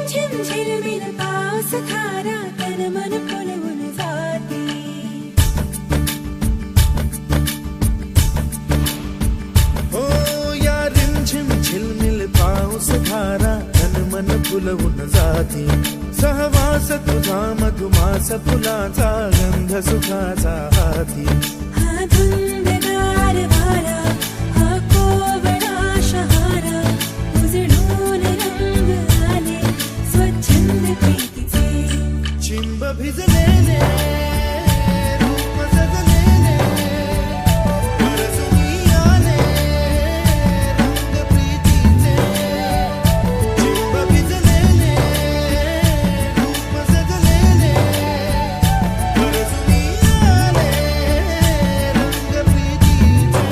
रिमझिम झिलमिल पाऊस धारा तन मन फुलवून जाते. हो या रिमझिम झिलमिल पाऊस धारा तन मन फुलवून जाते. सहवास तुझा मधुमास फुलाचा गंध सुखाचा हाती. हा धुंदगार वारा हा कोवळा शहारा उजळून रंग आले स्वच्छंद प्रीतीचे. चिंब भिजलेले रूप सजलेले परसुनी आले रंग प्रीतीचे. चिंब भिजलेले रूप सजलेले परसुनी आले रंग प्रीतीचे.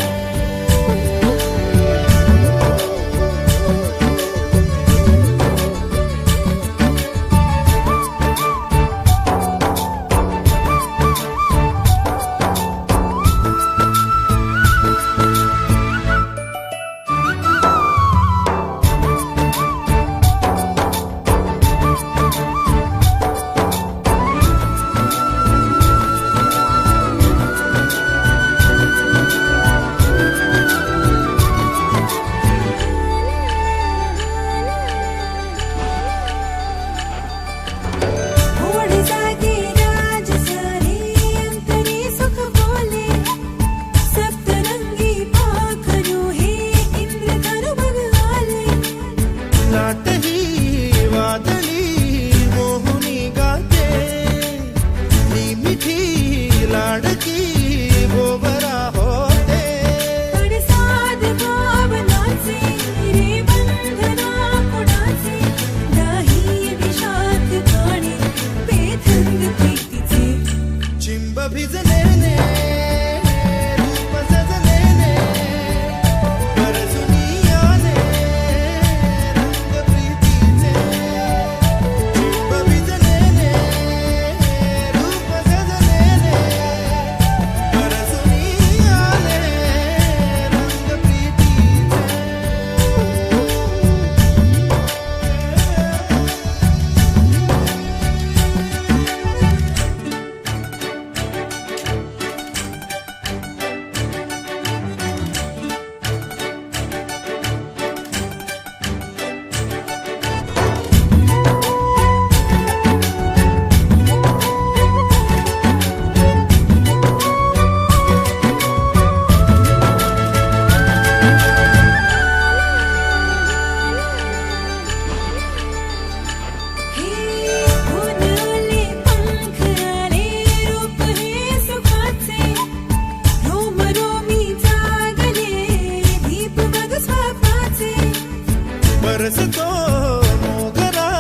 ओढ जागे राज सारे अंतरी सुख बोले. सप्तरंगी पाखरू हे इंद्रधनु बघ आले. लाटही वादळी मोहुनी गाते. ही मिठी लाडकी गोबरा होते. पडसाद भावनाचे रे बंधना कुणाचे. दाही विषात गाणे बेथंग प्रीतीचे. चिंब भिजलेले रूप सजलेले परसुनी आले रंग प्रीतीचे. चिंब भिजलेले रूप सजलेले परसुनी आले रंग प्रीतीचे. हे फुलले पंख आले रूप हे सुखाचे. रोम रोमी जागले दीप बघ स्वप्नाचे. बरसतो मोगरा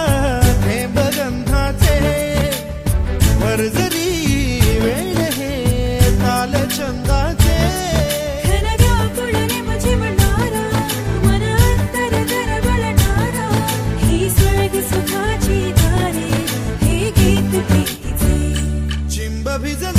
थेंब गंधाचे. भरजरी वेळ हे ताल छंदाचे. घन व्याकुळने मुझे म्हणणारा मन अंतर दरवळणारा. ही स्वर्ग सुखाची दारे हे गीत प्रीतीचे. चिंब भिजलेले